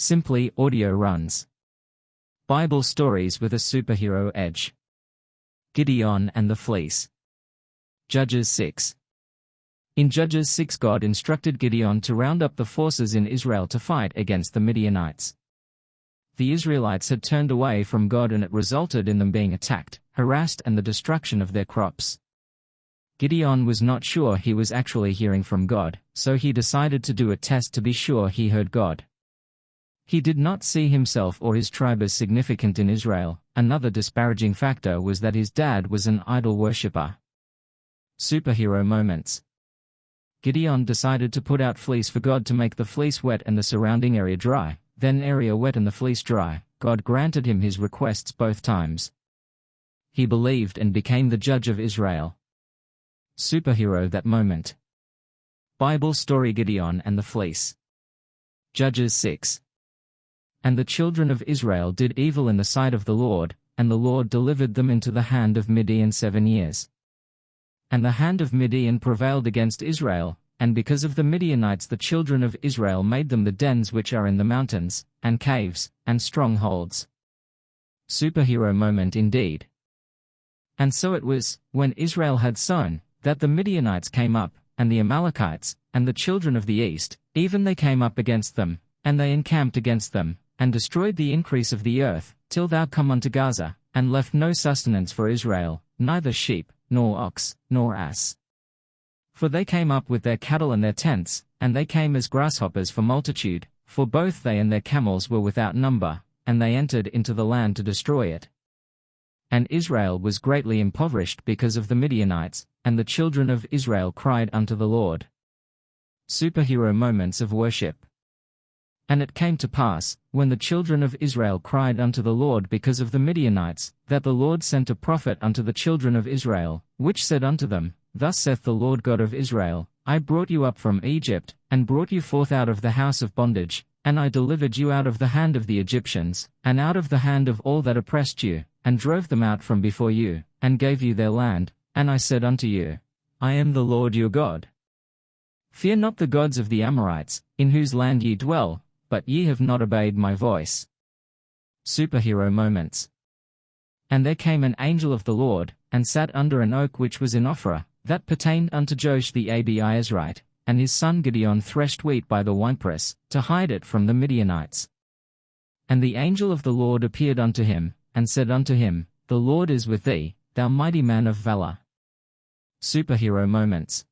Simply audio runs. Bible stories with a superhero edge. Gideon and the fleece. Judges 6. In Judges 6, God instructed Gideon to round up the forces in Israel to fight against the Midianites. The Israelites had turned away from God, and it resulted in them being attacked, harassed, and the destruction of their crops. Gideon was not sure he was actually hearing from God, so he decided to do a test to be sure he heard God. He did not see himself or his tribe as significant in Israel. Another disparaging factor was that his dad was an idol worshipper. Superhero moments. Gideon decided to put out fleece for God to make the fleece wet and the surrounding area dry, then area wet and the fleece dry. God granted him his requests both times. He believed and became the judge of Israel. Superhero that moment. Bible story: Gideon and the fleece. Judges 6. And the children of Israel did evil in the sight of the Lord, and the Lord delivered them into the hand of Midian 7 years. And the hand of Midian prevailed against Israel, and because of the Midianites the children of Israel made them the dens which are in the mountains, and caves, and strongholds. Superhero moment indeed. And so it was, when Israel had sown, that the Midianites came up, and the Amalekites, and the children of the east, even they came up against them, and they encamped against them, and destroyed the increase of the earth, till thou come unto Gaza, and left no sustenance for Israel, neither sheep, nor ox, nor ass. For they came up with their cattle and their tents, and they came as grasshoppers for multitude, for both they and their camels were without number, and they entered into the land to destroy it. And Israel was greatly impoverished because of the Midianites, and the children of Israel cried unto the Lord. Superhero moments of worship. And it came to pass, when the children of Israel cried unto the Lord because of the Midianites, that the Lord sent a prophet unto the children of Israel, which said unto them, Thus saith the Lord God of Israel, I brought you up from Egypt, and brought you forth out of the house of bondage, and I delivered you out of the hand of the Egyptians, and out of the hand of all that oppressed you, and drove them out from before you, and gave you their land, and I said unto you, I am the Lord your God. Fear not the gods of the Amorites, in whose land ye dwell, but ye have not obeyed my voice. Superhero moments. And there came an angel of the Lord, and sat under an oak which was in Ophrah, that pertained unto Joash the Abiezrite, and his son Gideon threshed wheat by the winepress, to hide it from the Midianites. And the angel of the Lord appeared unto him, and said unto him, The Lord is with thee, thou mighty man of valor. Superhero moments.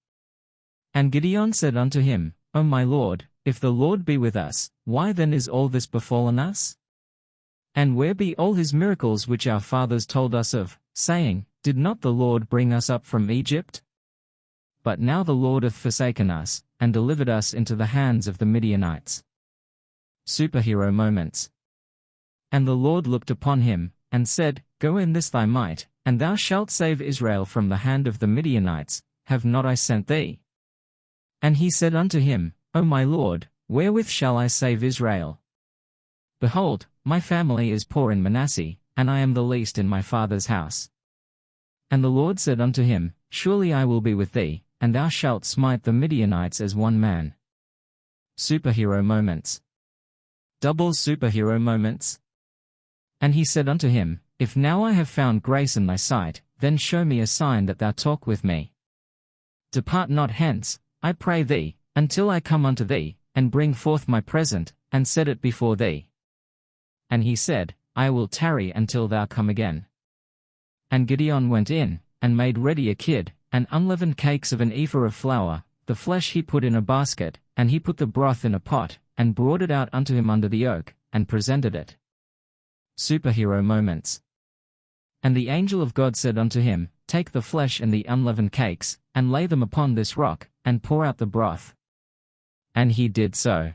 And Gideon said unto him, O my Lord, if the Lord be with us, why then is all this befallen us? And where be all his miracles which our fathers told us of, saying, Did not the Lord bring us up from Egypt? But now the Lord hath forsaken us, and delivered us into the hands of the Midianites. Superhero moments. And the Lord looked upon him, and said, Go in this thy might, and thou shalt save Israel from the hand of the Midianites, have not I sent thee? And he said unto him, O my Lord, wherewith shall I save Israel? Behold, my family is poor in Manasseh, and I am the least in my father's house. And the Lord said unto him, Surely I will be with thee, and thou shalt smite the Midianites as one man. Superhero moments. Double superhero moments. And he said unto him, If now I have found grace in thy sight, then show me a sign that thou talk with me. Depart not hence, I pray thee, until I come unto thee, and bring forth my present, and set it before thee. And he said, I will tarry until thou come again. And Gideon went in, and made ready a kid, and unleavened cakes of an ephah of flour, the flesh he put in a basket, and he put the broth in a pot, and brought it out unto him under the oak, and presented it. Superhero moments. And the angel of God said unto him, Take the flesh and the unleavened cakes, and lay them upon this rock, and pour out the broth. And he did so.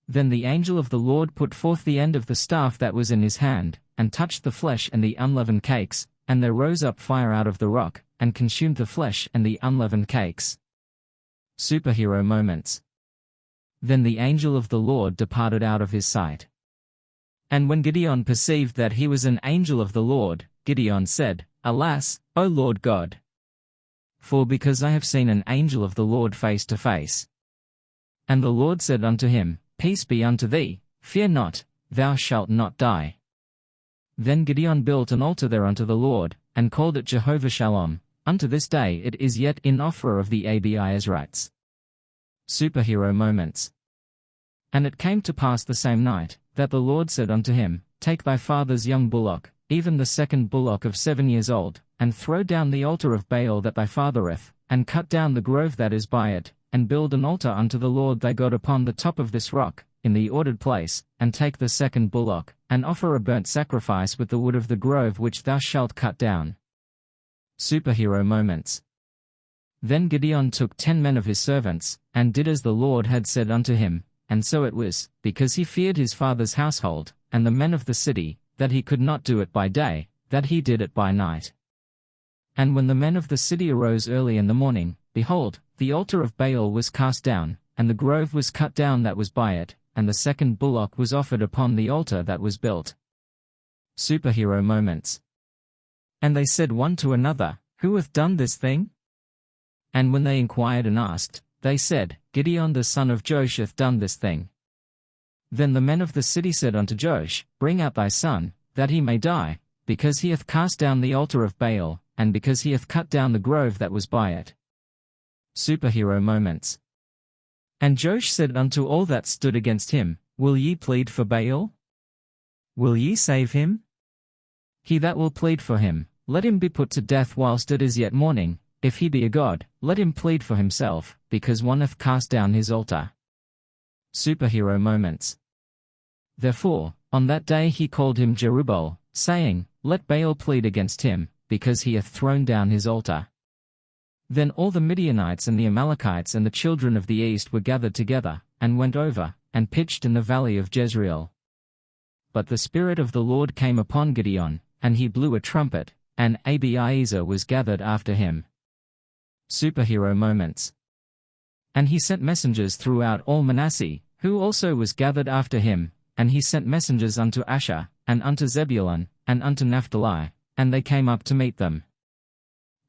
Then the angel of the Lord put forth the end of the staff that was in his hand, and touched the flesh and the unleavened cakes, and there rose up fire out of the rock, and consumed the flesh and the unleavened cakes. Superhero moments. Then the angel of the Lord departed out of his sight. And when Gideon perceived that he was an angel of the Lord, Gideon said, Alas, O Lord God! For because I have seen an angel of the Lord face to face. And the Lord said unto him, Peace be unto thee, "Fear not, thou shalt not die." Then Gideon built an altar there unto the Lord, and called it Jehovah Shalom. Unto this day it is yet in offer of the Abiezrites. Superhero moments. And it came to pass the same night, that the Lord said unto him, Take thy father's young bullock, even the second bullock of 7 years old, and throw down the altar of Baal that thy father hath, and cut down the grove that is by it, and build an altar unto the Lord thy God upon the top of this rock, in the ordered place, and take the second bullock, and offer a burnt sacrifice with the wood of the grove which thou shalt cut down. Superhero moments. Then Gideon took 10 men of his servants, and did as the Lord had said unto him, and so it was, because he feared his father's household, and the men of the city, that he could not do it by day, that he did it by night. And when the men of the city arose early in the morning, behold, the altar of Baal was cast down, and the grove was cut down that was by it, and the second bullock was offered upon the altar that was built. Superhero moments. And they said one to another, Who hath done this thing? And when they inquired and asked, they said, Gideon the son of Joash hath done this thing. Then the men of the city said unto Joash, Bring out thy son, that he may die, because he hath cast down the altar of Baal, and because he hath cut down the grove that was by it. Superhero moments. And Joash said unto all that stood against him, Will ye plead for Baal? Will ye save him? He that will plead for him, let him be put to death whilst it is yet morning. If he be a god, let him plead for himself, because one hath cast down his altar. Superhero moments. Therefore, on that day he called him Jerubbaal, saying, Let Baal plead against him, because he hath thrown down his altar. Then all the Midianites and the Amalekites and the children of the east were gathered together, and went over, and pitched in the valley of Jezreel. But the Spirit of the Lord came upon Gideon, and he blew a trumpet, and Abiezer was gathered after him. Superhero moments. And he sent messengers throughout all Manasseh, who also was gathered after him, and he sent messengers unto Asher, and unto Zebulun, and unto Naphtali, and they came up to meet them.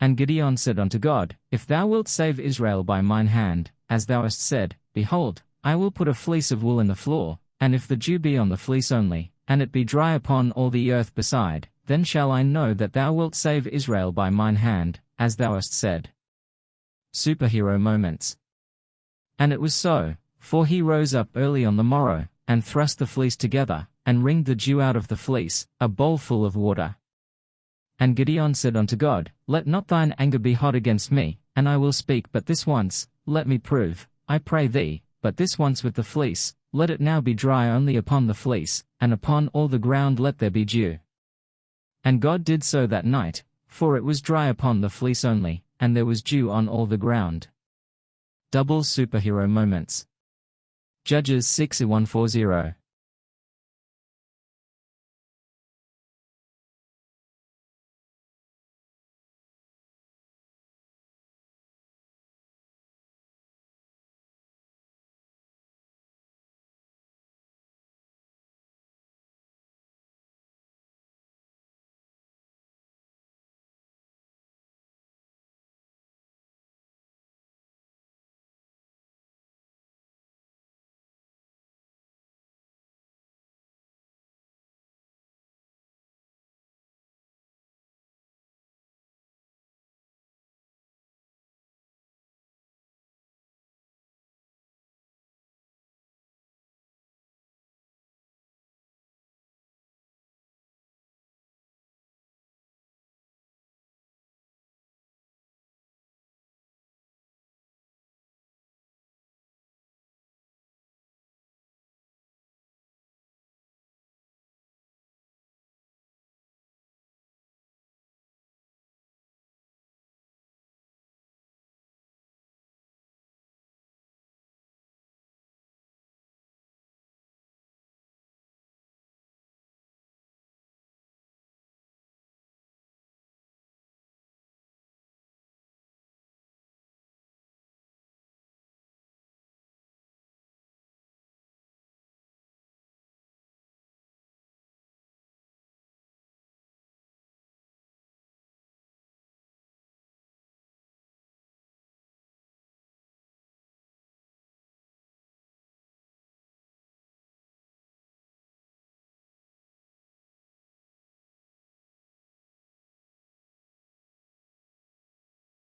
And Gideon said unto God, If thou wilt save Israel by mine hand, as thou hast said, behold, I will put a fleece of wool in the floor, and if the dew be on the fleece only, and it be dry upon all the earth beside, then shall I know that thou wilt save Israel by mine hand, as thou hast said. Superhero moments. And it was so, for he rose up early on the morrow, and thrust the fleece together, and wringed the dew out of the fleece, a bowl full of water. And Gideon said unto God, Let not thine anger be hot against me, and I will speak but this once, let me prove, I pray thee, but this once with the fleece, let it now be dry only upon the fleece, and upon all the ground let there be dew. And God did so that night, for it was dry upon the fleece only, and there was dew on all the ground. Double superhero moments. Judges 6:140